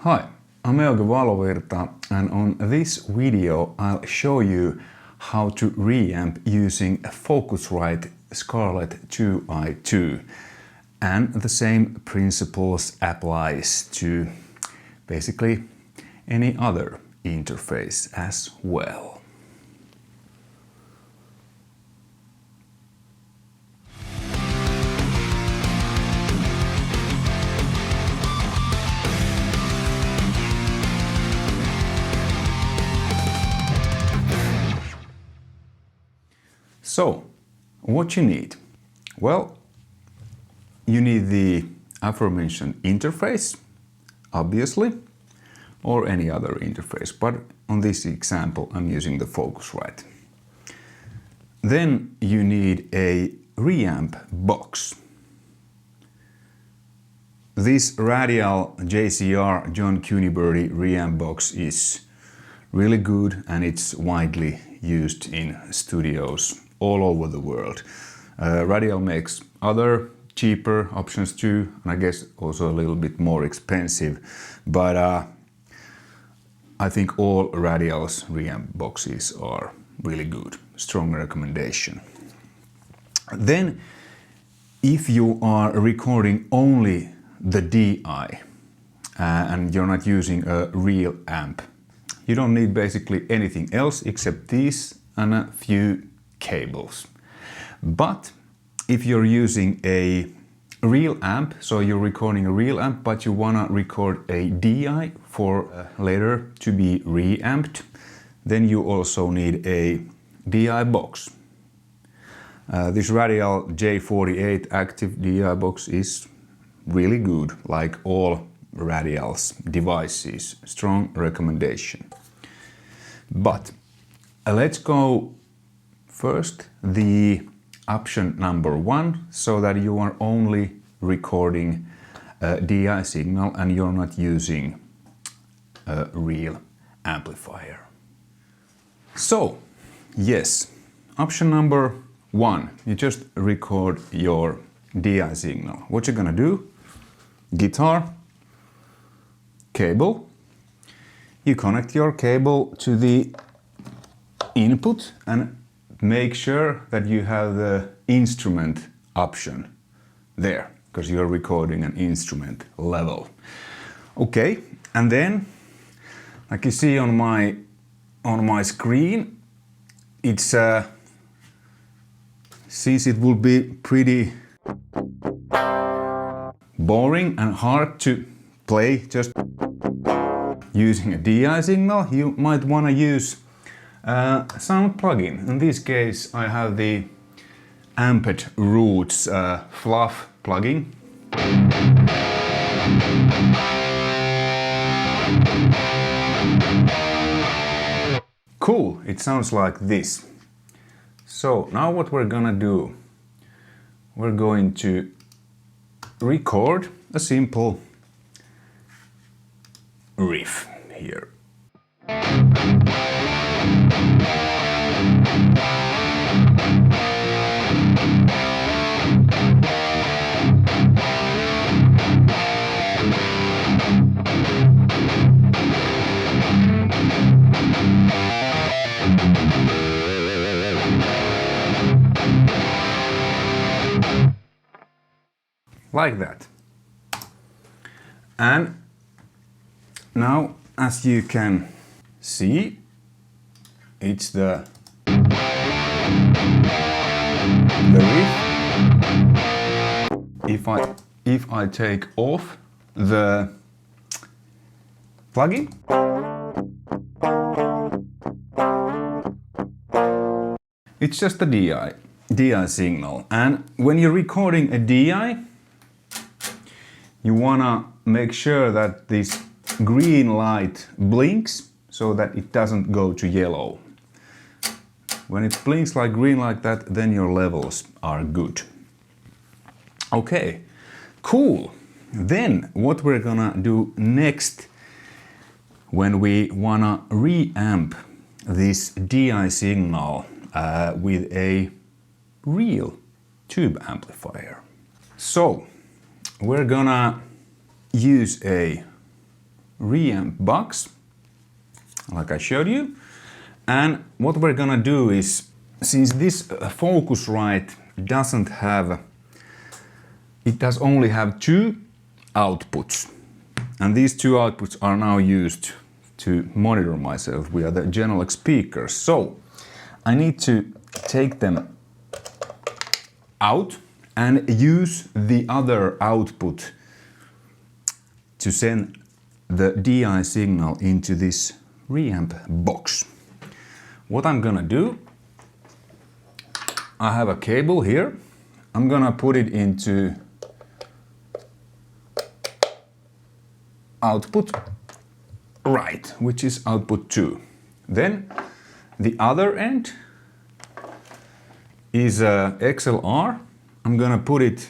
Hi, I'm Euge Valovirta, and on this video I'll show you how to reamp using FOCUSRITE Scarlett 2i2, and the same principles applies to basically any other interface as well. So, what you need? Well, you need the aforementioned interface, obviously, or any other interface, but on this example I'm using the FOCUSRITE. Then you need a REAMP box. This radial JCR John Cuniberry REAMP box is really good and it's widely used in studios all over the world. Radial makes other cheaper options too, and I guess also a little bit more expensive, but I think all Radial's REAMP boxes are really good. Strong recommendation. Then, if you are recording only the DI and you're not using a real amp, you don't need basically anything else except these and a few cables. But if you're using a real amp, so you're recording a real amp but you wanna record a DI for later to be reamped, then you also need a DI box. This Radial J48 active DI box is really good, like all Radial's devices. Strong recommendation. But let's go first the option number 1, so that you are only recording a DI signal and you're not using a real amplifier. So, yes, option number 1, you just record your DI signal. What you're gonna do, guitar, cable, you connect your cable to the input and make sure that you have the instrument option there, because you're recording an instrument level. Okay, and then, like you see on my screen, it's since it will be pretty boring and hard to play just using a DI signal, you might want to use sound plugin. In this case I have the Amped Roots Fluff plugin. Cool, it sounds like this. So now what we're gonna do, we're going to record a simple riff here. Like that. And now, as you can see, it's the riff. If I take off the plugin, it's just a DI signal. And when you're recording a DI, you wanna make sure that this green light blinks so that it doesn't go to yellow. When it blinks like green like that, then your levels are good. Okay, cool. Then what we're gonna do next when we wanna reamp this DI signal with a real tube amplifier. So we're gonna use a REAMP box, like I showed you. And what we're gonna do is, since this Focusrite doesn't have, it does only have 2 outputs. And these 2 outputs are now used to monitor myself. We are the general speakers. So I need to take them out and use the other output to send the DI signal into this REAMP box. What I'm gonna do, I have a cable here. I'm gonna put it into output right, which is output 2. Then the other end is a XLR. I'm gonna put it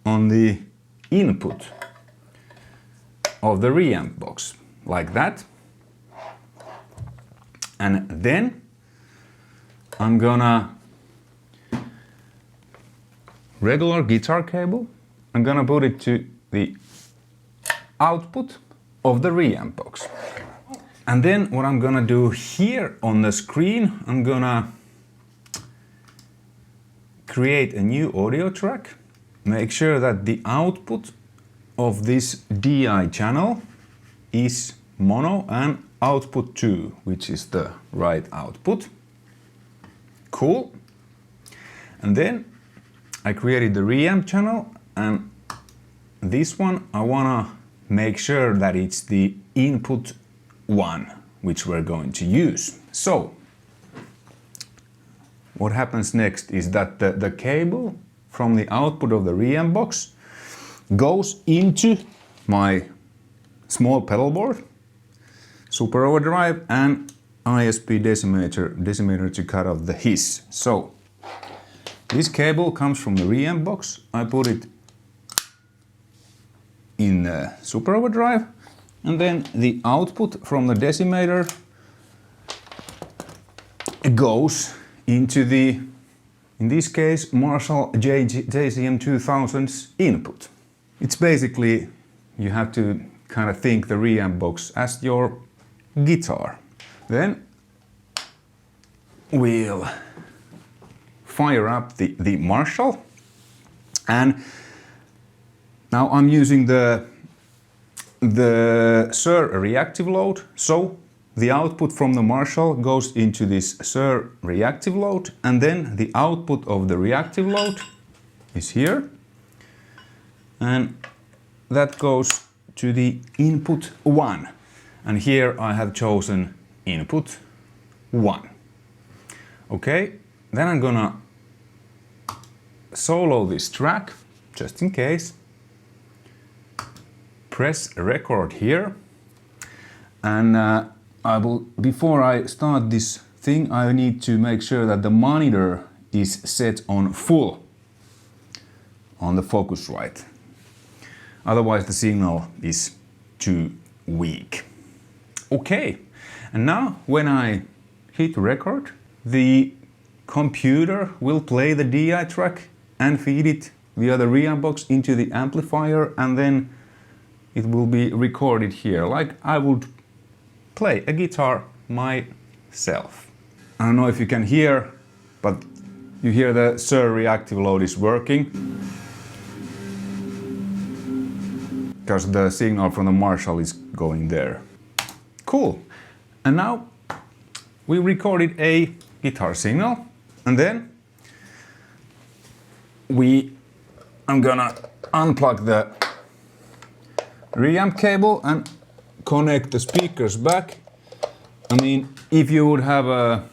on the input of the REAMP box, like that. And then I'm gonna regular guitar cable, I'm gonna put it to the output of the REAMP box. And then what I'm gonna do here on the screen, I'm gonna create a new audio track, make sure that the output of this DI channel is mono and output 2, which is the right output. Cool. And then I created the REAMP channel, and this one I wanna make sure that it's the input 1, which we're going to use. So what happens next is that the cable from the output of the REAMP box goes into my small pedal board, super overdrive, and ISP decimator to cut off the hiss. So this cable comes from the REAMP box. I put it in the super overdrive, and then the output from the decimator goes into the, in this case, Marshall JCM2000's input. It's basically, you have to kind of think the REAMP box as your guitar. Then we'll fire up the Marshall, and now I'm using the SIR reactive load, so the output from the Marshall goes into this SIR reactive load, and then the output of the reactive load is here, and that goes to the input 1, and here I have chosen input 1. Okay, then I'm gonna solo this track just in case. Press record here, and I will, before I start this thing, I need to make sure that the monitor is set on full on the Focusrite. Otherwise the signal is too weak. Okay, and now when I hit record, the computer will play the DI track and feed it via the REAMP box into the amplifier, and then it will be recorded here, like I would play a guitar myself. I don't know if you can hear, but you hear the SIR reactive load is working, because the signal from the Marshall is going there. Cool. And now we recorded a guitar signal, and then I'm gonna unplug the REAMP cable and connect the speakers back. I mean, if you would have a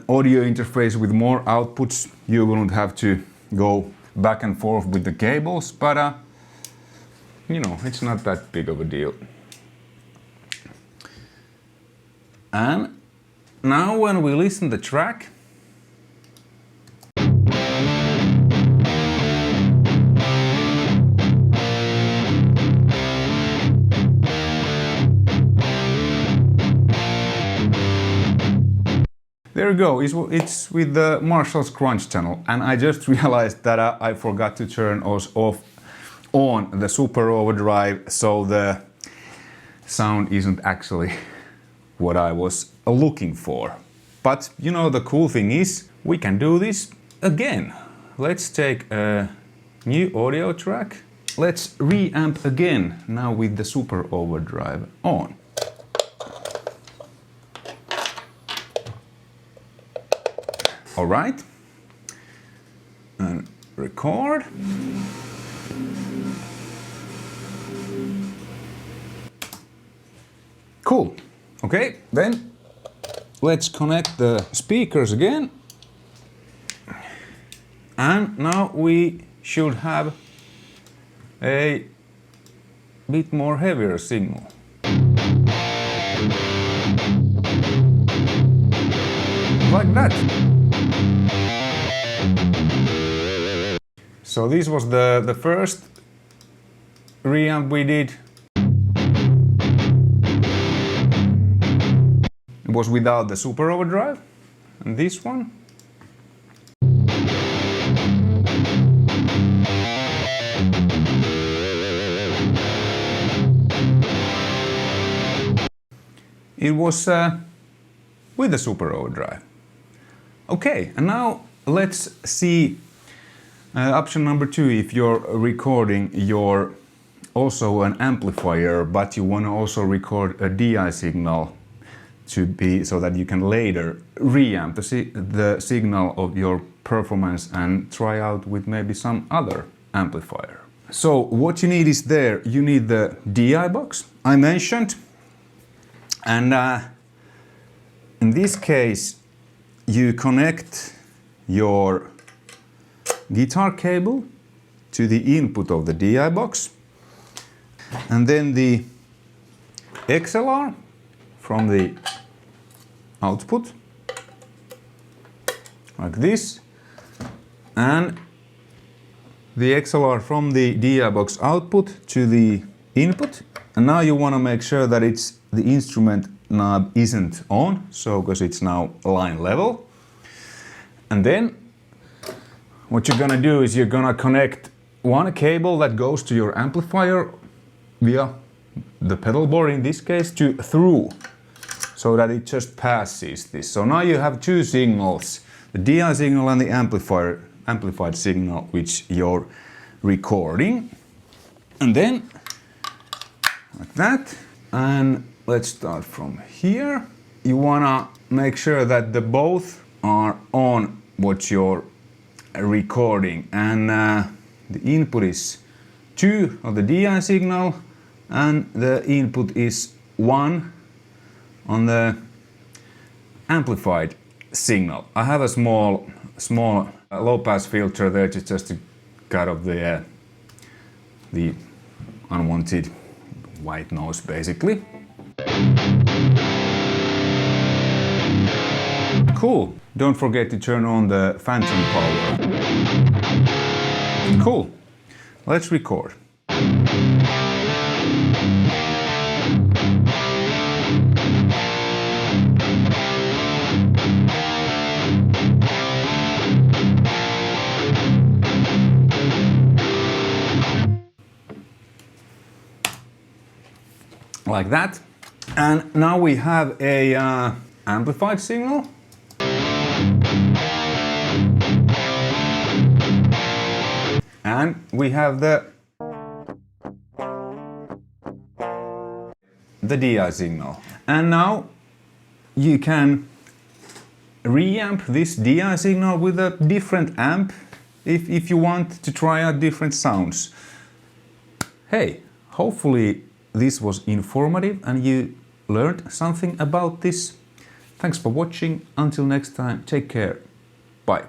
audio interface with more outputs, you wouldn't have to go back and forth with the cables, but you know, it's not that big of a deal. And now when we listen to the track, there you go, it's with the Marshall's Crunch channel, and I just realized that I forgot to turn off on the super overdrive, so the sound isn't actually what I was looking for. But you know, the cool thing is we can do this again. Let's take a new audio track. Let's reamp again, now with the super overdrive on. All right, and record. Cool. Okay, then let's connect the speakers again. And now we should have a bit more heavier signal. Like that. So this was the first reamp we did. It was without the super overdrive. And this one. It was with the super overdrive. Okay, and now let's see option number 2. If you're recording your also an amplifier, but you want to also record a DI signal to be so that you can later reamp the signal of your performance and try out with maybe some other amplifier. So what you need is there, you need the DI box I mentioned. And in this case, you connect your guitar cable to the input of the DI box, and then the XLR from the output, like this, and the XLR from the DI box output to the input. And now you want to make sure that the instrument knob isn't on, so because it's now line level. And then what you're gonna do is you're gonna connect one cable that goes to your amplifier via the pedal board in this case to through, so that it just passes this. So now you have two signals, the DI signal and the amplified signal which you're recording. And then like that. And let's start from here. You wanna make sure that the both are on what you're recording, and the input is 2 of the DI signal and the input is 1 on the amplified signal. I have a small low pass filter there just to cut off the unwanted white noise basically. Cool. Don't forget to turn on the phantom power. Cool. Let's record. Like that. And now we have a amplified signal. And we have the DI signal. And now you can reamp this DI signal with a different amp if you want to try out different sounds. Hey, hopefully this was informative and you learned something about this. Thanks for watching. Until next time, take care. Bye.